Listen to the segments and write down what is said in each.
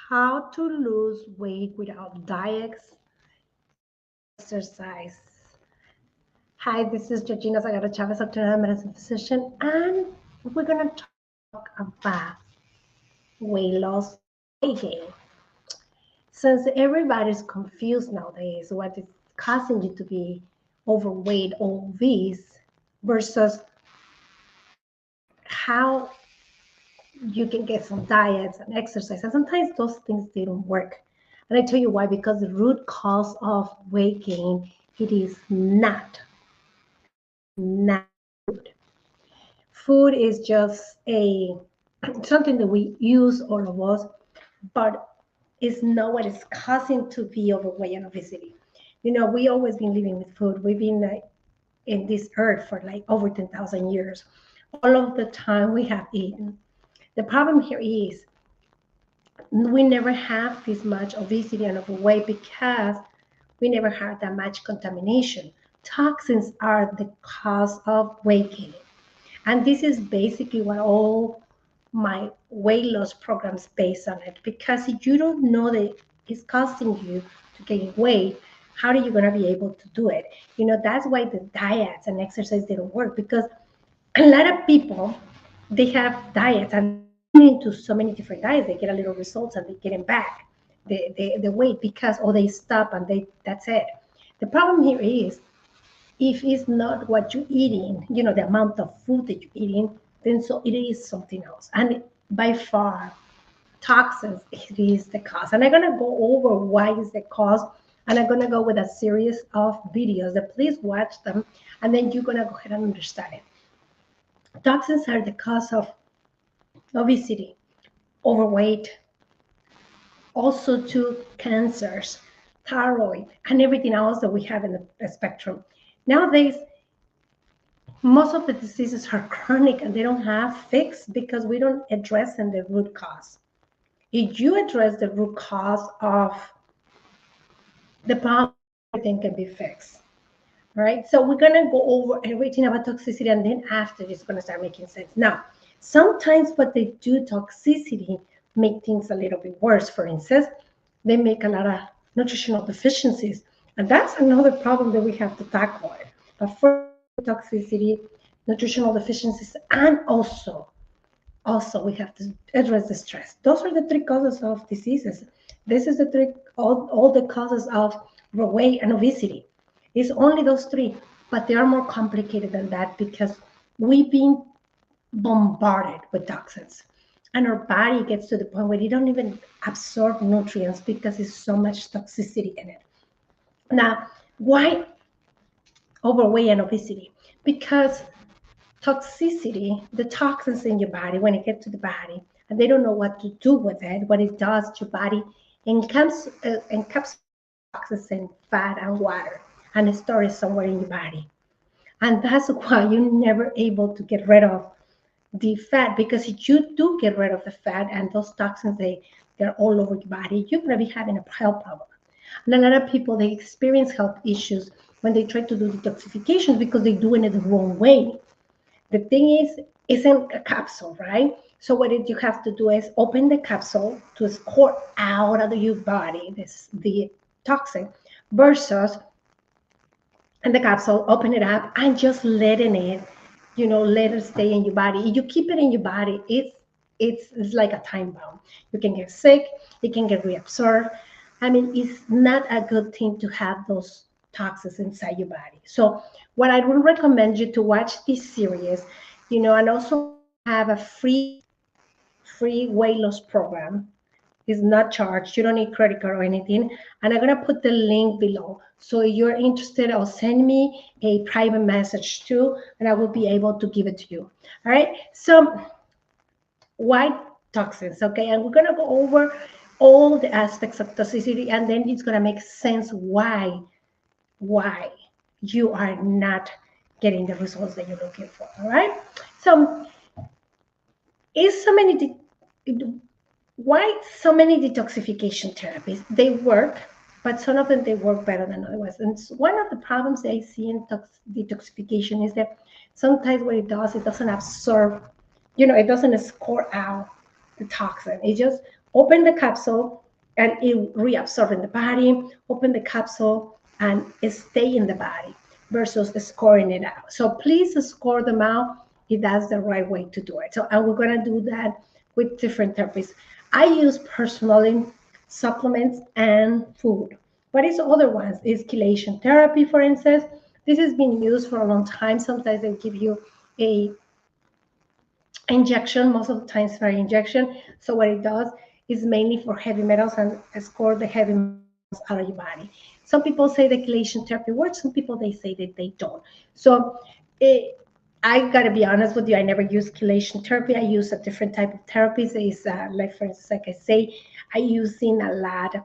How to lose weight without diets, exercise. Hi, this is Georgina Zagara Chavez, alternative medicine physician, and we're going to talk about weight loss, weight gain. Since everybody's confused nowadays, what is causing you to be overweight or obese versus how you can get some diets and exercise. And sometimes those things they don't work. And I tell you why, because the root cause of weight gain, it is not food. Food is just a something that we use all of us, but it's not what is causing to be overweight and obesity. We always been living with food. We've been in this earth for like over 10,000 years. All of the time we have eaten. The problem here is we never have this much obesity and overweight because we never had that much contamination. Toxins are the cause of weight gain. And this is basically what all my weight loss programs based on it. Because if you don't know that it's costing you to gain weight, how are you going to be able to do it? That's why the diets and exercise didn't work, because a lot of people, they have diets and they're getting into so many different diets, they get a little results and they get them back the weight, because or they stop and that's it. The problem here is, if it's not what you're eating, the amount of food that you're eating, then so it is something else. And by far, toxins, it is the cause. And I'm going to go over why is the cause. And I'm going to go with a series of videos that please watch them. And then you're going to go ahead and understand it. Toxins are the cause of obesity, overweight, also to cancers, thyroid, and everything else that we have in the spectrum. Nowadays, most of the diseases are chronic and they don't have fix because we don't address in the root cause. If you address the root cause of the problem, everything can be fixed. All right. So we're gonna go over everything about toxicity, and then after it's gonna start making sense. Now, sometimes what they do, toxicity, make things a little bit worse. For instance, they make a lot of nutritional deficiencies, and that's another problem that we have to tackle. But first, toxicity, nutritional deficiencies, and also we have to address the stress. Those are the three causes of diseases. This is the three, all the causes of overweight and obesity. It's only those three, but they are more complicated than that because we've been bombarded with toxins, and our body gets to the point where it don't even absorb nutrients because there's so much toxicity in it. Now, why overweight and obesity? Because toxicity, the toxins in your body, when it gets to the body, and they don't know what to do with it, what it does to your body, encapsulates toxins in fat and water, and it stores somewhere in your body. And that's why you're never able to get rid of the fat, because if you do get rid of the fat and those toxins, they're all over your body, you're going to be having a health problem. And a lot of people, they experience health issues when they try to do detoxification because they're doing it the wrong way. The thing is, it's in a capsule, right? So what you have to do is open the capsule to escort out of your body the toxin, versus in the capsule, open it up and just letting it, let it stay in your body. If you keep it in your body, it's like a time bomb. You can get sick, it can get reabsorbed. I mean, it's not a good thing to have those toxins inside your body. So what I would recommend you to watch this series, and also have a free weight loss program. Is not charged. You don't need credit card or anything. And I'm gonna put the link below. So if you're interested, or send me a private message too, and I will be able to give it to you. All right. So why toxins? Okay, and we're gonna go over all the aspects of toxicity, and then it's gonna make sense why you are not getting the results that you're looking for. All right. So is so many why so many detoxification therapies? They work, but some of them they work better than others. And one of the problems I see in detoxification is that sometimes what it does, it doesn't absorb, it doesn't score out the toxin. It just open the capsule and it reabsorb in the body, open the capsule and it stay in the body versus scoring it out. So please score them out if that's the right way to do it. So and we're gonna do that with different therapies. I use personally supplements and food. What is other ones? Is chelation therapy, for instance. This has been used for a long time. Sometimes they give you a injection, most of the times for injection. So what it does is mainly for heavy metals and score the heavy metals out of your body. Some people say the chelation therapy works. Some people they say that they don't. So I gotta be honest with you. I never use chelation therapy. I use a different type of therapies. Is like for instance, like I say, I using a lot of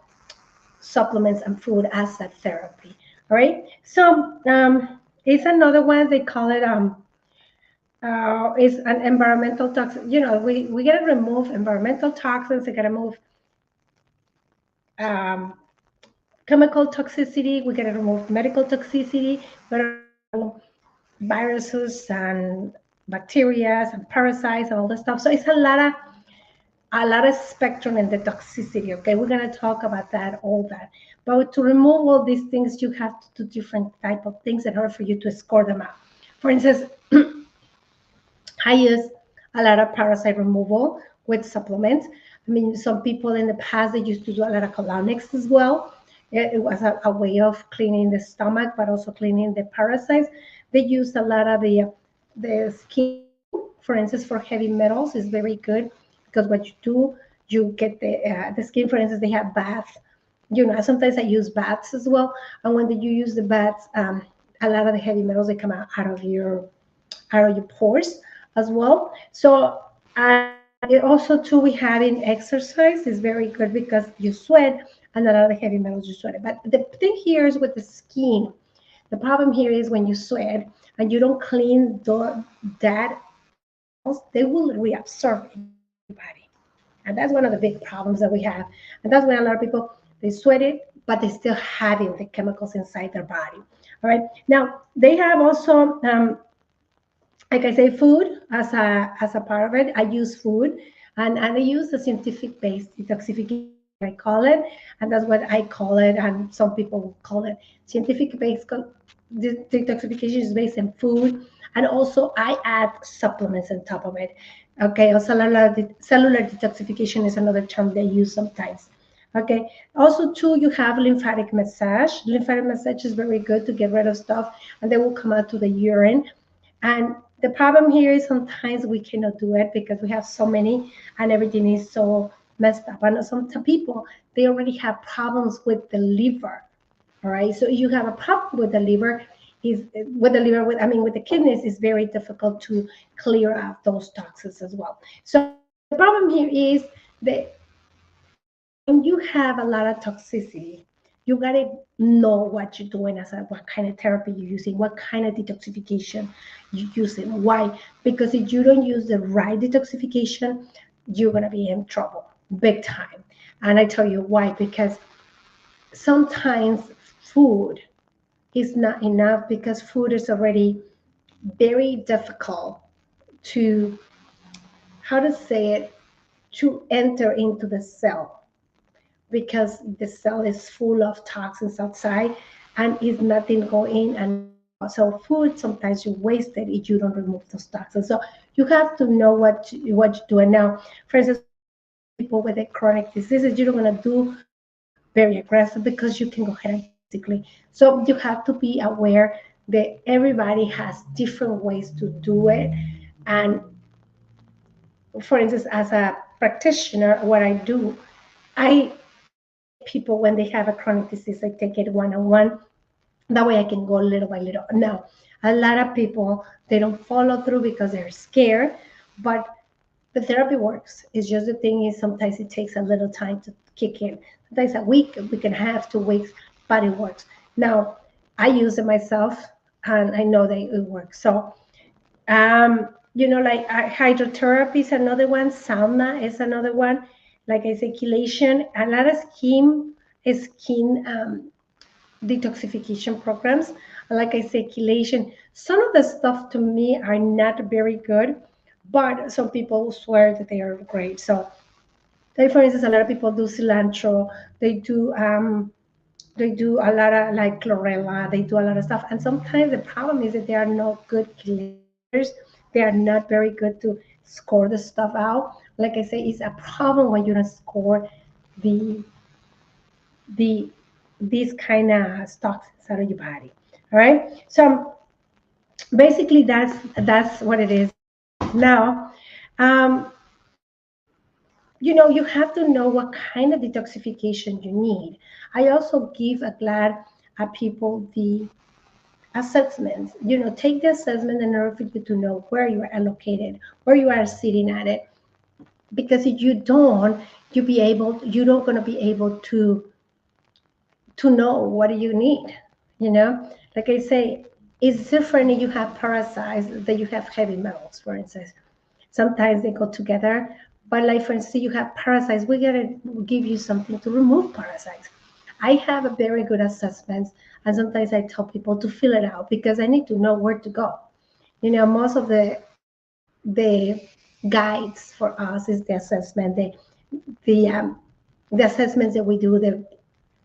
supplements and food as a therapy. All right. So it's another one. They call it is an environmental toxin. You know, we gotta remove environmental toxins. We gotta remove um, chemical toxicity. We gotta remove medical toxicity. We gotta remove viruses and bacteria and parasites and all this stuff. So it's a lot of spectrum in the toxicity. Okay, we're gonna talk about that, all that. But to remove all these things, you have to do different type of things in order for you to score them out. For instance, I use a lot of parasite removal with supplements. I mean, some people in the past they used to do a lot of colonics as well. It was a way of cleaning the stomach, but also cleaning the parasites. They use a lot of the skin, for instance, for heavy metals is very good because what you do, you get the skin. For instance, they have baths. You know, sometimes I use baths as well, and when you use the baths, a lot of the heavy metals they come out of your pores as well. So it also too we have in exercise is very good because you sweat and a lot of the heavy metals you sweat. But the thing here is with the skin. The problem here is when you sweat and you don't clean that metals, they will reabsorb in your body. And that's one of the big problems that we have. And that's why a lot of people they sweat it, but they still having the chemicals inside their body. All right. Now they have also like I say, food as a part of it. I use food, and I use the scientific based detoxification. I call it, and that's what I call it, and some people call it scientific based detoxification is based in food, and also I add supplements on top of it. Okay, or cellular detoxification is another term they use sometimes. Okay. Also, too, you have lymphatic massage. Lymphatic massage is very good to get rid of stuff, and they will come out to the urine. And the problem here is sometimes we cannot do it because we have so many and everything is so messed up. And some people, they already have problems with the liver. All right. So you have a problem with the liver, with the kidneys, it's very difficult to clear out those toxins as well. So the problem here is that when you have a lot of toxicity, you gotta know what you're doing what kind of therapy you're using, what kind of detoxification you're using. Why? Because if you don't use the right detoxification, you're gonna be in trouble, big time. And I tell you why, because sometimes food is not enough because food is already very difficult to, how to say it, to enter into the cell because the cell is full of toxins outside and is nothing going in. And so food sometimes you waste it if you don't remove those toxins. So you have to know what you're doing. Now, for instance, people with a chronic diseases, you don't want to do very aggressive because you can go ahead and basically. So you have to be aware that everybody has different ways to do it. And for instance, as a practitioner, what I do, I take people when they have a chronic disease, I take it one on one. That way I can go little by little. Now, a lot of people, they don't follow through because they're scared, but the therapy works. It's just the thing is sometimes it takes a little time to kick in. Sometimes a week, we can have 2 weeks, but it works. Now, I use it myself and I know that it works. So, like hydrotherapy is another one, sauna is another one. Like I say, chelation, a lot of skin detoxification programs. Like I say, chelation. Some of the stuff to me are not very good, but some people swear that they are great. So Like for instance, a lot of people do cilantro. They do a lot of like chlorella. They do a lot of stuff, and sometimes the problem is that they are not good cleaners. They are not very good to score the stuff out. Like I say, it's a problem when you don't score the the these kind of toxins out of your body. All right. So basically, that's what it is. Now, um, you have to know what kind of detoxification you need. I also give a glad people the assessments. Take the assessment in order for you to know where you are allocated, where you are sitting at it. Because if you don't, you're not going to be able to know what you need. Like I say, it's different if you have parasites than you have heavy metals, for instance. Sometimes they go together. But like for instance, you have parasites, we gotta give you something to remove parasites. I have a very good assessments, and sometimes I tell people to fill it out because I need to know where to go. Most of the guides for us is the assessment, the assessments that we do, the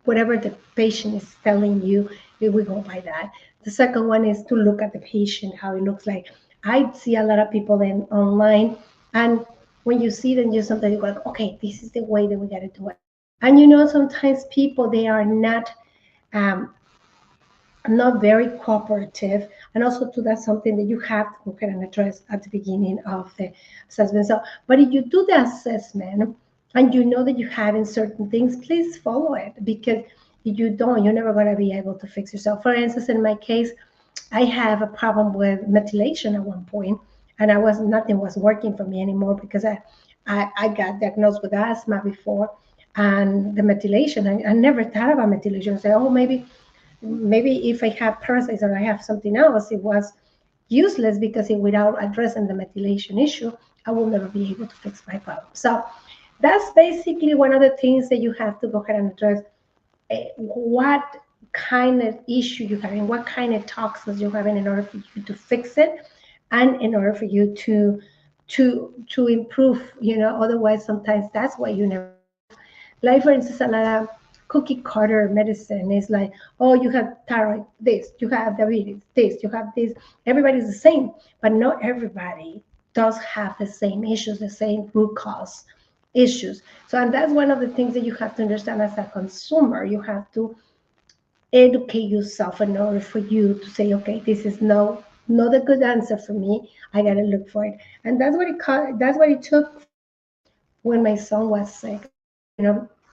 whatever the patient is telling you, we go by that. The second one is to look at the patient, how it looks like. I see a lot of people in online, and when you see them, you sometimes you go, okay, this is the way that we got to do it. And sometimes people they are um, not very cooperative, and also to that's something that you have to go ahead and address at the beginning of the assessment. So, but if you do the assessment and you know that you're having certain things, please follow it, because if you don't, you're never going to be able to fix yourself. For instance, in my case, I have a problem with methylation at one point, and nothing was working for me anymore because I got diagnosed with asthma before, and the methylation. I never thought about methylation. I said, oh, maybe if I have parasites or I have something else, it was useless, because without addressing the methylation issue, I will never be able to fix my problem. So that's basically one of the things that you have to go ahead and address. What kind of issue you're having, what kind of toxins you're having, in order for you to fix it, and in order for you to improve. Otherwise, sometimes that's why you never. Like for instance, a lot of cookie cutter medicine is like, oh, you have thyroid, this, you have diabetes, this, you have this. Everybody's the same, but not everybody does have the same issues, the same root cause issues. So, and that's one of the things that you have to understand as a consumer. You have to educate yourself in order for you to say, okay, this is not a good answer for me. I gotta look for it, and that's what it took when my son was sick.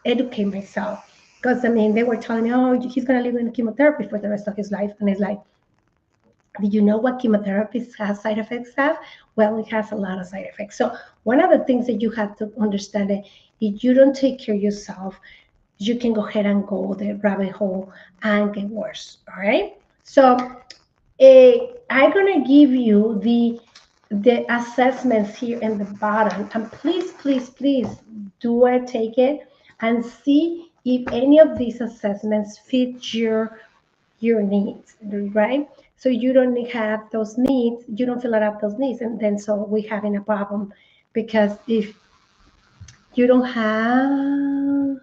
Educate myself, because they were telling me, oh, he's gonna live in chemotherapy for the rest of his life, and it's like, do you know what chemotherapy has side effects have? Well, it has a lot of side effects. So one of the things that you have to understand is, if you don't take care of yourself, you can go ahead and go the rabbit hole and get worse. All right. So I'm gonna give you the assessments here in the bottom, and please, please, please do it, take it, and see if any of these assessments fit your needs, right? So you don't have those needs, you don't fill up those needs, and then so we're having a problem, because if you don't have